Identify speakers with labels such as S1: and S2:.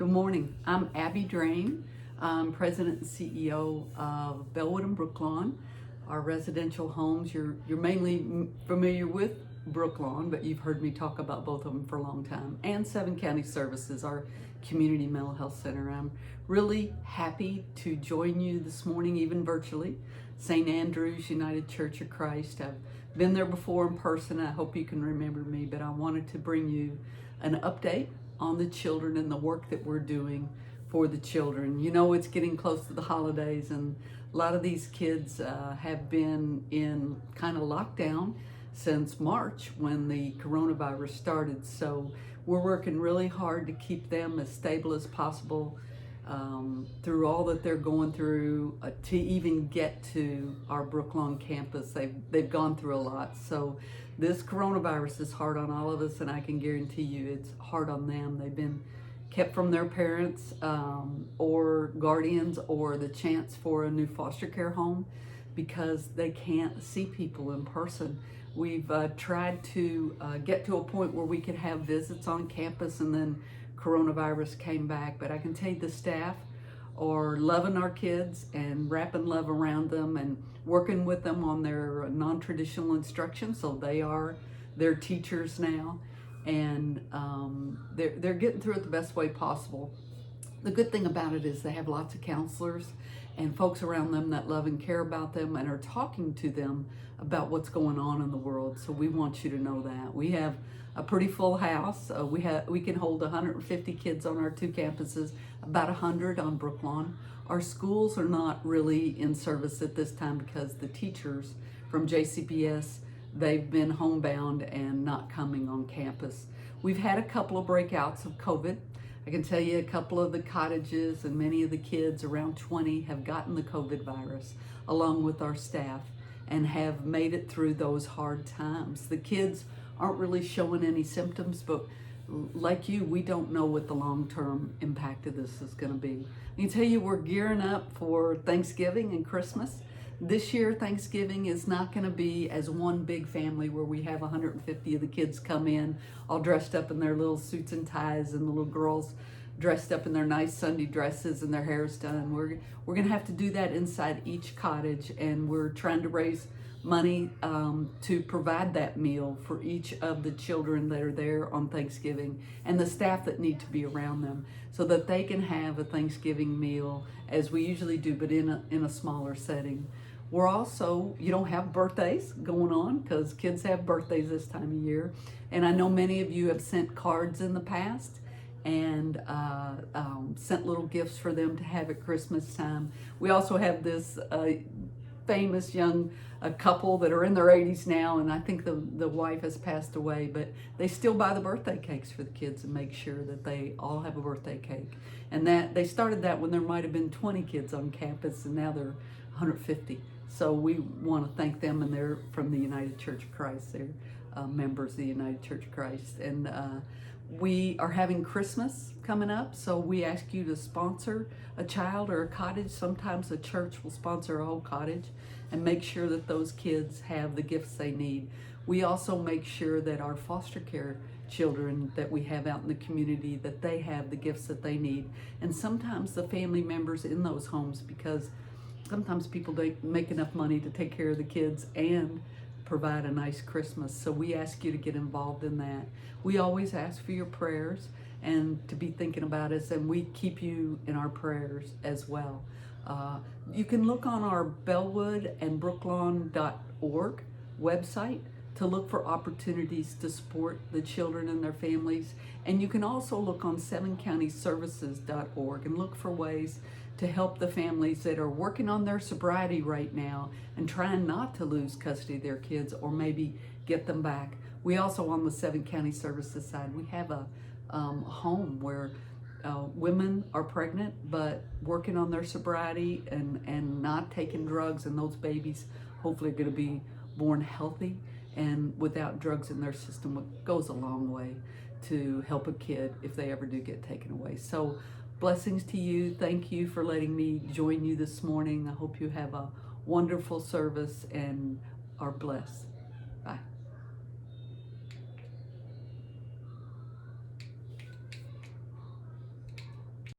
S1: Good morning. I'm Abby Drain. I'm President and CEO of Bellwood and Brooklawn, our residential homes. You're mainly familiar with Brooklawn, but you've heard me talk about both of them for a long time. And Seven County Services, our community mental health center. I'm really happy to join you this morning, even virtually. St. Andrew's United Church of Christ. I've been there before in person. I hope you can remember me, but I wanted to bring you an update on the children and the work that we're doing for the children. You know, it's getting close to the holidays, and a lot of these kids have been in kind of lockdown since March when the coronavirus started. So we're working really hard to keep them as stable as possible through all that they're going through to even get to our Brooklawn campus. They've gone through a lot. So this coronavirus is hard on all of us, and I can guarantee you it's hard on them. They've been kept from their parents or guardians or the chance for a new foster care home because they can't see people in person. We've tried to get to a point where we could have visits on campus, and then coronavirus came back. But I can tell you the staff are loving our kids and wrapping love around them and working with them on their non-traditional instruction. So they are their teachers now, and they're getting through it the best way possible. The good thing about it is they have lots of counselors and folks around them that love and care about them and are talking to them about what's going on in the world. So we want you to know that. We have a pretty full house. We can hold 150 kids on our two campuses, about 100 on Brooklawn. Our schools are not really in service at this time because the teachers from JCPS, they've been homebound and not coming on campus. We've had a couple of breakouts of COVID. I can tell you a couple of the cottages and many of the kids, around 20, have gotten the COVID virus along with our staff and have made it through those hard times. The kids aren't really showing any symptoms, but like you, we don't know what the long-term impact of this is going to be. I can tell you we're gearing up for Thanksgiving and Christmas. This year, Thanksgiving is not going to be as one big family where we have 150 of the kids come in all dressed up in their little suits and ties, and the little girls dressed up in their nice Sunday dresses and their hair's done. We're going to have to do that inside each cottage, and we're trying to raise money to provide that meal for each of the children that are there on Thanksgiving and the staff that need to be around them so that they can have a Thanksgiving meal as we usually do, but in a smaller setting. We're also, you don't have birthdays going on because kids have birthdays this time of year. And I know many of you have sent cards in the past and sent little gifts for them to have at Christmas time. We also have this famous young couple that are in their 80s now, and I think the wife has passed away, but they still buy the birthday cakes for the kids and make sure that they all have a birthday cake. And that they started that when there might have been 20 kids on campus, and now they're 150. So we want to thank them, and they're from the United Church of Christ. They're members of the United Church of Christ. And we are having Christmas coming up, so we ask you to sponsor a child or a cottage. Sometimes a church will sponsor a whole cottage and make sure that those kids have the gifts they need. We also make sure that our foster care children that we have out in the community, that they have the gifts that they need. And sometimes the family members in those homes, because sometimes people don't make enough money to take care of the kids and provide a nice Christmas. So we ask you to get involved in that. We always ask for your prayers and to be thinking about us, and we keep you in our prayers as well. You can look on our bellwoodandbrooklawn.org website to look for opportunities to support the children and their families. And you can also look on sevencountyservices.org and look for ways to help the families that are working on their sobriety right now and trying not to lose custody of their kids or maybe get them back. We also, on the Seven County Services side, we have a home where women are pregnant but working on their sobriety and not taking drugs, and those babies hopefully are going to be born healthy and without drugs in their system. It goes a long way to help a kid if they ever do get taken away. So blessings to you. Thank you for letting me join you this morning. I hope you have a wonderful service and are blessed.